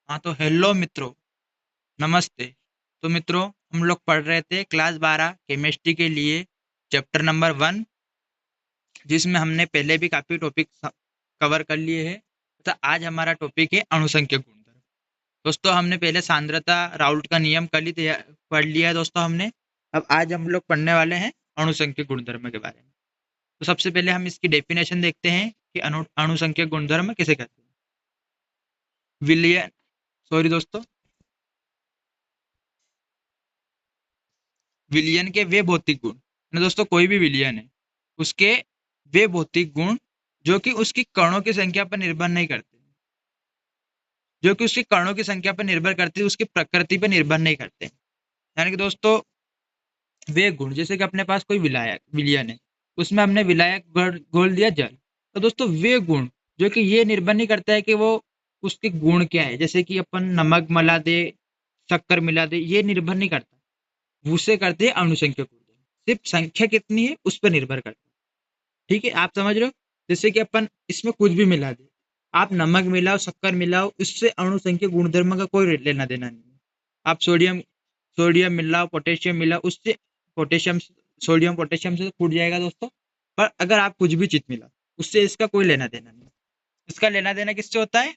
हाँ तो हेलो मित्रों, नमस्ते। तो मित्रों, हम लोग पढ़ रहे थे क्लास 12 केमिस्ट्री के लिए चैप्टर नंबर 1, जिसमें हमने पहले भी काफ़ी टॉपिक कवर कर लिए हैं। तथा आज हमारा टॉपिक है अणुसंख्यक गुणधर्म। दोस्तों, हमने पहले सांद्रता राउल्ट का नियम पढ़ लिया है दोस्तों हमने। अब आज हम लोग पढ़ने वाले हैं अणुसंख्यक गुणधर्म के बारे में। तो सबसे पहले हम इसकी डेफिनेशन देखते हैं कि अणुसंख्यक गुणधर्म किसे कहते हैं। विलियन सॉरी दोस्तों, विलयन के वे भौतिक गुण ना दोस्तों, कोई भी विलयन है उसके वे भौतिक गुण जो कि उसकी कणों की संख्या पर निर्भर नहीं करते, जो कि उसकी कणों की संख्या पर निर्भर करते, उसकी प्रकृति पर निर्भर नहीं करते। यानी कि दोस्तों, वे गुण जैसे कि अपने पास कोई विलायक विलयन है, उसमें हमने विलायक घोल दिया जल। तो दोस्तों, वे गुण जो कि ये निर्भर नहीं करता है कि वो उसके गुण क्या है, जैसे कि अपन नमक मिला दे, शक्कर मिला दे, ये निर्भर नहीं करता। उसे करते हैं अणुसंख्यक गुण, सिर्फ संख्या कितनी है उस पर निर्भर करता है। ठीक है, आप समझ रहे हो। जैसे कि अपन इसमें कुछ भी मिला दे, आप नमक मिलाओ, शक्कर मिलाओ, इससे अणु संख्या गुणधर्म का कोई लेना देना नहीं है। आप सोडियम सोडियम मिलाओ, पोटेशियम मिलाओ, उससे पोटेशियम सोडियम पोटेशियम से फूट जाएगा दोस्तों। पर अगर आप कुछ भी चीज मिलाओ, उससे इसका कोई लेना देना नहीं। इसका लेना देना किससे होता है?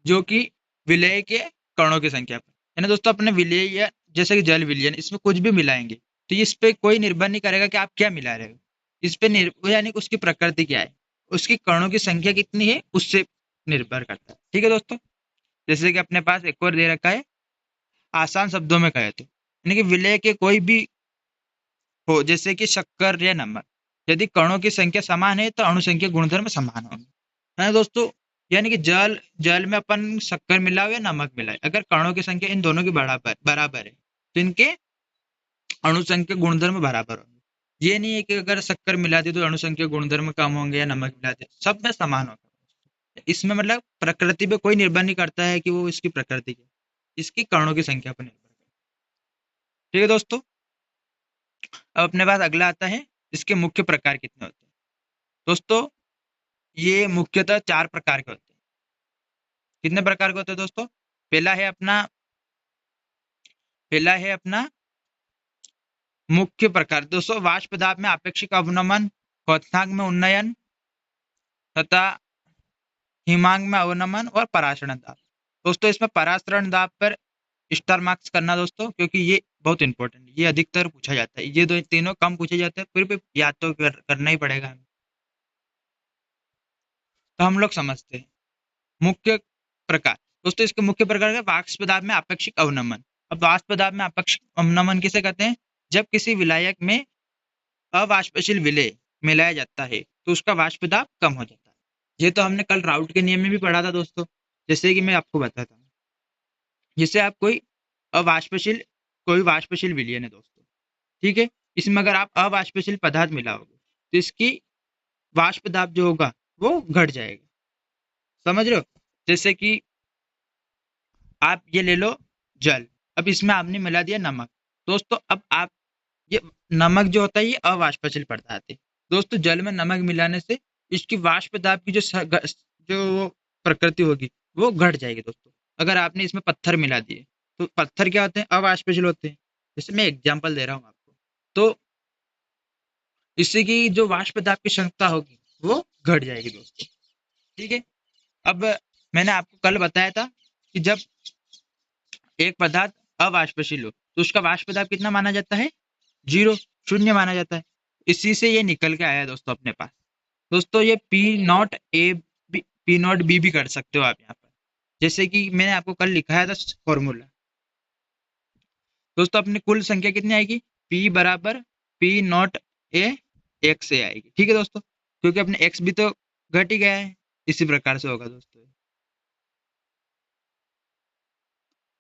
जो कि विलय के कणों की संख्या पर है ना दोस्तों। अपने विलय या जैसे कि जल विलयन, इसमें कुछ भी मिलाएंगे तो इस पे कोई निर्भर नहीं करेगा कि आप क्या मिला रहे हो। इस पे निर्भर यानी कि उसकी प्रकृति क्या है, उसकी कणों की संख्या कितनी है उससे निर्भर करता है। ठीक है दोस्तों। जैसे कि अपने पास एक और दे रखा है, आसान शब्दों में कहे तो यानी कि विलय के कोई भी हो, जैसे कि शक्कर या नमक, यदि कणों की संख्या समान है तो अणुसंख्यक गुणधर्म समान होंगे, है ना दोस्तों। यानी कि जल जल में अपन शक्कर मिलाओ या नमक मिलाए, अगर कणों की संख्या इन दोनों की बराबर बराबर है तो इनके अणुसंख्यक गुणधर्म बराबर होंगे। ये नहीं है कि अगर शक्कर मिला दी तो अणुसंख्यक गुणधर्म कम होंगे या नमक मिला दे, सब में समान होगा। इसमें मतलब प्रकृति पे कोई निर्भर नहीं करता है कि वो इसकी प्रकृति क्या है, इसकी कणों की संख्या पर निर्भर करता है। ठीक है दोस्तों। अब अपने पास अगला आता है, इसके मुख्य प्रकार कितने होते हैं। दोस्तों, ये मुख्यतः 4 प्रकार के होते हैं। कितने प्रकार के होते हैं दोस्तों? पहला है अपना पहला है अपना मुख्य प्रकार दोस्तों, वाष्प दाब में आपेक्षिक अवनमन, क्वथनांक में उन्नयन तथा हिमांक में अवनमन और परासरण दाब। दोस्तों, इसमें परासरण दाब पर स्टार मार्क्स करना दोस्तों, क्योंकि ये बहुत इंपॉर्टेंट है, ये अधिकतर पूछा जाता है। ये दो तीनों कम पूछे जाते हैं, फिर भी याद तो करना ही पड़ेगा हमें। तो हम लोग समझते हैं मुख्य प्रकार। दोस्तों, इसके मुख्य प्रकार है वाष्प दाब में आपेक्षिक अवनमन। अब वाष्प दाब में आपेक्षिक अवनमन किसे कहते हैं? जब किसी विलायक में अवाष्पशील विलेय मिलाया जाता है तो उसका वाष्प दाब कम हो जाता है। ये तो हमने कल राउल्ट के नियम में भी पढ़ा था दोस्तों। जैसे कि मैं आपको बताता हूँ, जैसे आप अवाष्पशील कोई वाष्पशील विलयन है दोस्तों, ठीक है। इसमें अगर आप अवाष्पशील पदार्थ मिलाओगे तो इसकी वाष्प दाब जो होगा वो घट जाएगा। समझ रहे हो। जैसे कि आप ये ले लो जल, अब इसमें आपने मिला दिया नमक। दोस्तों, अब आप ये नमक जो होता है ये अवाष्पशील पदार्थ है दोस्तों। जल में नमक मिलाने से इसकी वाष्प दाब की जो प्रकृति होगी वो घट जाएगी दोस्तों। अगर आपने इसमें पत्थर मिला दिए तो पत्थर क्या होते हैं? अवाष्पशील होते हैं। जैसे मैं एग्जांपल दे रहा हूँ आपको, तो इससे की जो वाष्प दाब की क्षमता होगी वो घट जाएगी दोस्तों। ठीक है। अब मैंने आपको कल बताया था कि जब एक पदार्थ अवाष्पशील हो तो उसका वाष्प दाब कितना माना जाता है? 0, शून्य माना जाता है। इसी से ये निकल के आया दोस्तों अपने पास। दोस्तों, ये पी नॉट बी भी कर सकते हो आप यहाँ पर। जैसे कि मैंने आपको कल लिखाया था फॉर्मूला। दोस्तों, अपनी कुल संख्या कितनी आएगी? पी बराबर पी नॉट ए एक्स ए आएगी। ठीक है दोस्तों, क्योंकि अपने एक्स भी तो घट ही गया है। इसी प्रकार से होगा दोस्तों।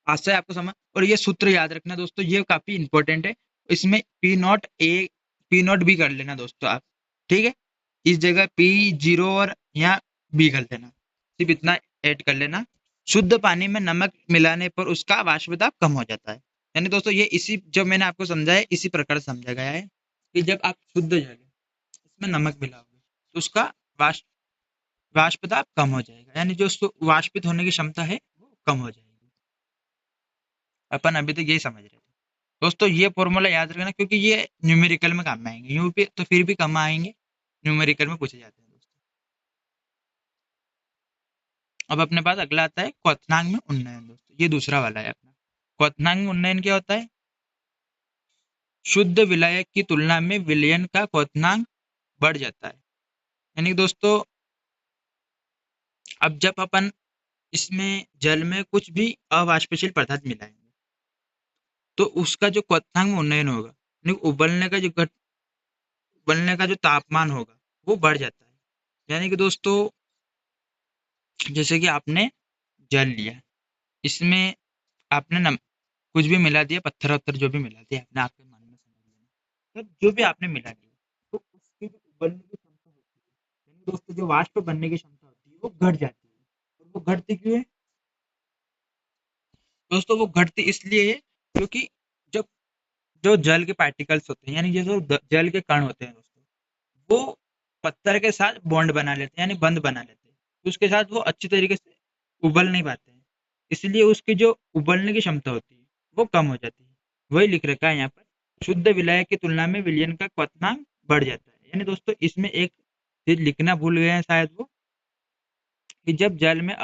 आशा है आपको समझ। और ये सूत्र याद रखना दोस्तों, ये काफी इंपॉर्टेंट है। इसमें पी नॉट बी कर लेना दोस्तों आप। ठीक है। इस जगह पी 0 और यहाँ बी कर लेना, सिर्फ इतना ऐड कर लेना। शुद्ध पानी में नमक मिलाने पर उसका वाष्प दाब कम हो जाता है। यानी दोस्तों, ये इसी जो मैंने आपको समझाया इसी प्रकार से समझा गया है कि जब आप शुद्ध जल इसमें नमक मिलाओगे तो उसका वाष्प वाष्प दाब कम हो जाएगा, यानी जो वाष्पित होने की क्षमता है वो कम हो जाएगी। अपन अभी तक यही समझ रहे थे दोस्तों। ये फॉर्मूला याद रखना, क्योंकि ये न्यूमेरिकल में काम में आएंगे, यूं पे तो फिर भी कम आएंगे, न्यूमेरिकल में पूछे जाते हैं दोस्तों। अब अपने पास अगला आता है क्वथनांक में उन्नयन दोस्तों, ये दूसरा वाला है अपना। क्वथनांक में उन्नयन क्या होता है? शुद्ध विलायक की तुलना में विलयन का क्वथनांक बढ़ जाता है। यानी कि दोस्तों, अब जब अपन इसमें जल में कुछ भी अवाष्पशील पदार्थ मिलाएंगे, तो उसका जो क्वथनांक में उन्नयन होगा, यानी उबलने का जो तापमान होगा वो बढ़ जाता है। यानी कि दोस्तों, जैसे कि आपने जल लिया, इसमें आपने कुछ भी मिला दिया, पत्थर वत्थर जो भी मिला दिया आपने, आपके मन में समझ लेना, तो जो भी आपने मिला दिया, तो उसकी जो उबलने की क्षमता होती है, यानी दोस्तों जो वाष्प बनने की क्षमता होती है वो घट जाती है। और वो घटती क्यों है दोस्तों? वो घटती इसलिए है क्योंकि जब जो जल के पार्टिकल्स होते हैं, यानी जो जल के कण होते हैं दोस्तों, वो पत्थर के साथ बॉन्ड बना लेते हैं, यानी बंध बना लेते हैं, तो उसके साथ वो अच्छी तरीके से उबल नहीं पाते हैं। इसलिए उसकी जो उबलने की क्षमता होती है वो कम हो जाती है। वही लिख रखा है यहाँ पर, शुद्ध विलायक की तुलना में विलयन का क्वथनांक बढ़ जाता है। यानी दोस्तों, इसमें एक चीज लिखना भूल गए हैं शायद वो, कि जब जल में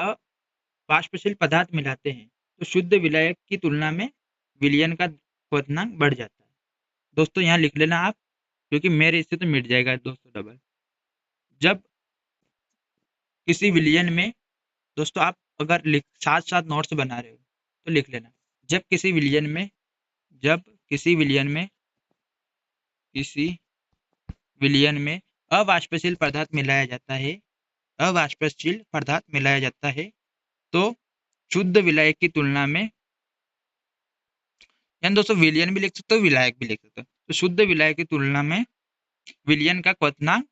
वाष्पशील पदार्थ मिलाते हैं तो शुद्ध विलायक की तुलना में विलयन का क्वथनांक बढ़ जाता है। दोस्तों यहाँ लिख लेना आप, क्योंकि मेरे इससे तो मिट जाएगा दोस्तों डबल। जब किसी विलयन में दोस्तों, आप अगर साथ साथ नोट्स बना रहे हो तो लिख लेना, जब किसी विलयन में जब किसी विलयन में अवाष्पशील पदार्थ मिलाया जाता है अवाष्पशील पदार्थ मिलाया जाता है, तो शुद्ध विलायक की तुलना में, यानी दोस्तों विलयन भी लिख सकते हो, विलायक भी लिख सकते हो, तो शुद्ध विलायक की तुलना में विलयन का क्वथनांक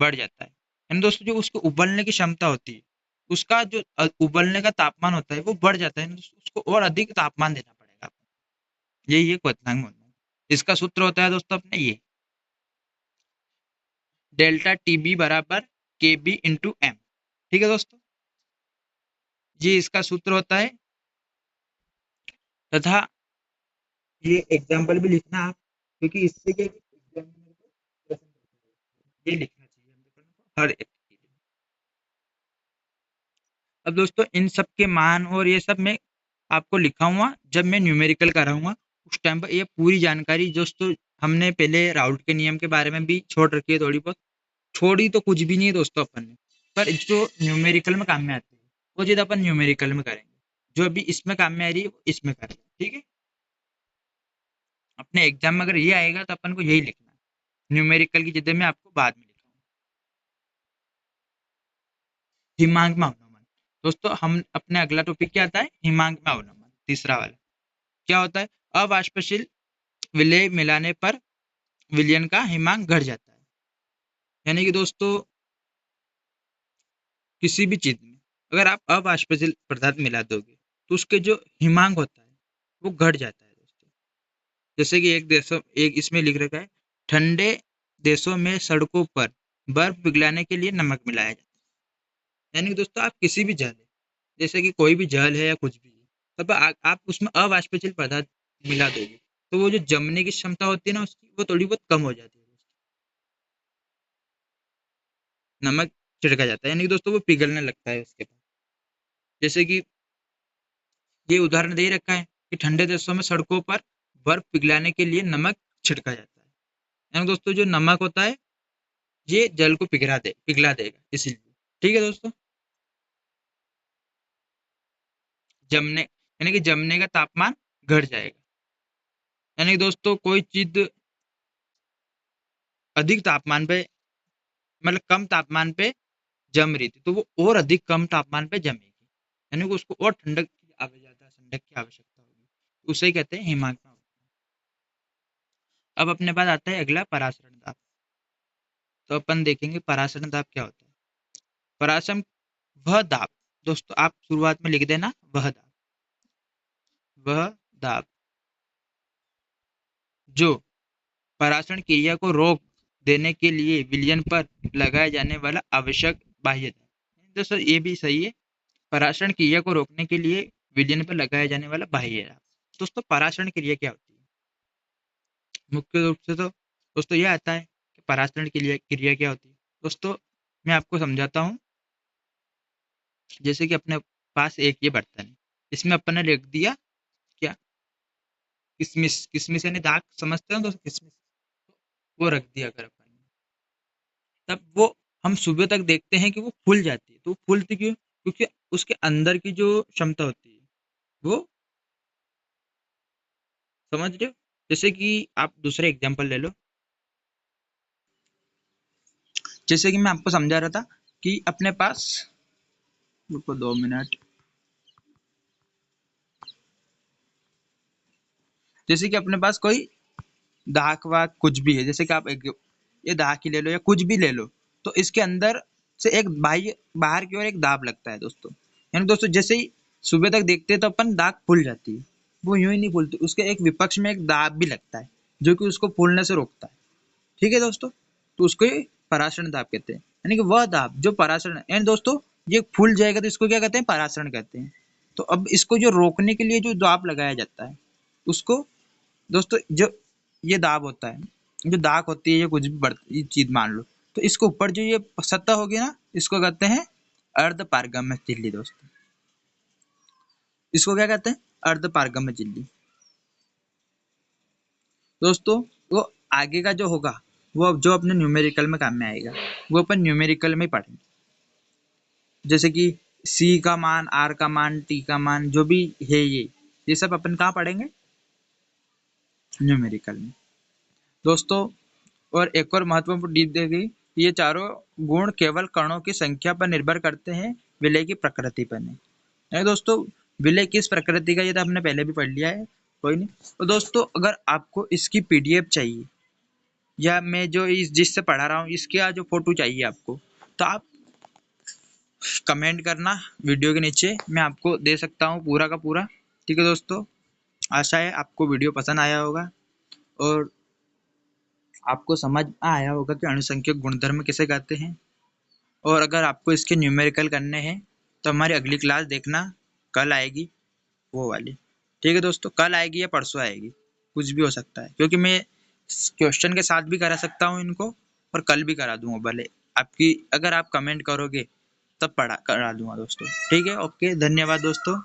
बढ़ जाता है। यानी दोस्तों जो उसको उबलने की क्षमता होती है, उसका जो उबलने का तापमान होता है वो बढ़ जाता है, उसको और अधिक तापमान देना पड़ेगा। यही है क्वथनांक मोल। इसका सूत्र होता है दोस्तों अपने ये, डेल्टा टी बी बराबर के बी इंटू एम। ठीक है दोस्तों, ये इसका सूत्र होता है। तथा ये एग्जाम्पल भी लिखना आप, क्योंकि इससे क्या एग्जाम में ये लिखना चाहिए हम लोगों को हर एक चीज। अब दोस्तों इन सब के मान और ये सब मैं आपको लिखाऊंगा जब मैं न्यूमेरिकल कराऊंगा, उस टाइम पर ये पूरी जानकारी दोस्तों, हमने पहले राउल्ट के नियम के बारे में भी छोड़ रखी है थोड़ी बहुत, छोड़ी तो कुछ भी नहीं है दोस्तों अपन ने, पर जो न्यूमेरिकल में काम में आती है वो चीज़ अपन न्यूमेरिकल में करेंगे, जो अभी इसमें काम में आ रही है वो इसमें करेंगे। ठीक है, अपने एग्जाम में अगर ये आएगा तो अपन को यही लिखना है, न्यूमेरिकल की चीज़ें मैं आपको बाद में लिखाऊंगा। हिमांक में अवनमन दोस्तों, हम अपने अगला टॉपिक क्या आता है? हिमांक में अवनमन, तीसरा वाला। क्या होता है? अवाष्पशील विलेय मिलाने पर विलयन का हिमांक घट जाता है। यानी कि दोस्तों, किसी भी चीज में अगर आप अवाष्पशील पदार्थ मिला दोगे तो उसके जो हिमांक होता है वो घट जाता है दोस्तों। जैसे कि एक इसमें लिख रखा है, ठंडे देशों में सड़कों पर बर्फ पिघलाने के लिए नमक मिलाया जाता है। यानी कि दोस्तों, आप किसी भी जल है, जैसे कि कोई भी जल है या कुछ भी है, तब आप उसमें अवाष्पशील पदार्थ मिला दोगे तो वो जो जमने की क्षमता होती है ना उसकी, वो थोड़ी बहुत कम हो जाती है। नमक छिड़का जाता है, यानी कि दोस्तों वो पिघलने लगता है उसके बाद। जैसे कि ये उदाहरण दे ही रखा है कि ठंडे देशों में सड़कों पर बर्फ पिघलाने के लिए नमक छिड़का जाता है। यानी दोस्तों जो नमक होता है ये जल को पिघला देगा इसीलिए। ठीक है दोस्तों, जमने यानी कि जमने का तापमान घट जाएगा। यानी कि दोस्तों कोई चीज अधिक तापमान पे, मतलब कम तापमान पे जम रही थी तो वो और अधिक कम तापमान पे जमेगी, यानी कि उसको और ठंडक की आवश्यकता होगी, उसे कहते हैं हिमांक। अब अपने पास आता है अगला परासरण दाब। तो अपन देखेंगे परासरण दाब क्या होता है। परासरण वह दाब, दोस्तों आप शुरुआत में लिख देना वह दाब जो परासरण क्रिया को रोक देने के लिए विलयन पर लगाए जाने वाला आवश्यक बाह्य दाब। दोस्तों ये भी सही है। पराशरण क्रिया को रोकने के लिए विलयन पर लगाया जाने वाला बाह्य दाब। दोस्तों पराशरण क्रिया क्या होती है? मुख्य रूप से तो दोस्तों ये आता है कि पराशरण क्रिया क्रिया क्या होती है। दोस्तों मैं आपको समझाता हूँ। जैसे कि अपने पास एक ये बर्तन है, इसमें अपन ने रख दिया क्या, किशमिश। किशमिश यानी दाग, समझते हो दोस्तों किशमिश? वो रख दिया अगर अपन ने, तब वो हम सुबह तक देखते हैं कि वो फूल जाती है। तो वो फूलती क्यों? क्योंकि उसके अंदर की जो क्षमता होती है वो, समझ रहे हो? जैसे कि आप दूसरा एग्जांपल ले लो। जैसे कि मैं आपको समझा रहा था कि अपने पास, रुको 2 मिनट। जैसे कि अपने पास कोई दाग वाग कुछ भी है, जैसे कि आप एक ये दाग ही ले लो या कुछ भी ले लो, तो इसके अंदर से एक बाह्य बाहर की ओर एक दाब लगता है दोस्तों। यानी दोस्तों जैसे ही सुबह तक देखते हैं तो अपन दाग फूल जाती है, वो यूं ही नहीं फूलती, उसके एक विपक्ष में एक दाब भी लगता है जो कि उसको फूलने से रोकता है। ठीक है दोस्तों, तो उसको ही पराशरण दाब कहते हैं, यानी कि वह दाब जो पराशरण है। एंड दोस्तों ये फूल जाएगा तो इसको क्या कहते हैं? पराशरण कहते हैं। तो अब इसको जो रोकने के लिए जो दाब लगाया जाता है उसको दोस्तों, जो ये दाब होता है, जो दाग होती है, ये कुछ भी बढ़ती चीज मान लो, तो इसके ऊपर जो ये सतह होगी ना, इसको कहते हैं अर्ध पारगम्य झिल्ली दोस्तों। इसको क्या कहते हैं? अर्ध पारगम्य झिल्ली। दोस्तों वो आगे का जो होगा, वो जो अपने न्यूमेरिकल में काम में आएगा, वो अपन न्यूमेरिकल में ही पढ़ेंगे। जैसे कि सी का मान, आर का मान, टी का मान, जो भी है ये सब अपन कहाँ पढ़ेंगे? न्यूमेरिकल में दोस्तों। और एक और महत्वपूर्ण चीज देखिए, ये चारों गुण केवल कणों की संख्या पर निर्भर करते हैं, विलय की प्रकृति पर नहीं। नहीं दोस्तों, विलय किस प्रकृति का ये तो हमने पहले भी पढ़ लिया है, कोई नहीं। तो दोस्तों अगर आपको इसकी पीडीएफ चाहिए, या मैं जो इस जिससे पढ़ा रहा हूँ इसका जो फोटो चाहिए आपको, तो आप कमेंट करना वीडियो के नीचे, मैं आपको दे सकता हूँ पूरा का पूरा। ठीक है दोस्तों, आशा है आपको वीडियो पसंद आया होगा और आपको समझ आया होगा कि अणुसंख्यक गुणधर्म किसे कहते हैं। और अगर आपको इसके न्यूमेरिकल करने हैं तो हमारी अगली क्लास देखना, कल आएगी वो वाली। ठीक है दोस्तों, कल आएगी या परसों आएगी, कुछ भी हो सकता है, क्योंकि मैं क्वेश्चन के साथ भी करा सकता हूँ इनको और कल भी करा दूंगा भले। आपकी अगर आप कमेंट करोगे तब पढ़ा करा दूंगा दोस्तों। ठीक है, ओके, धन्यवाद दोस्तों।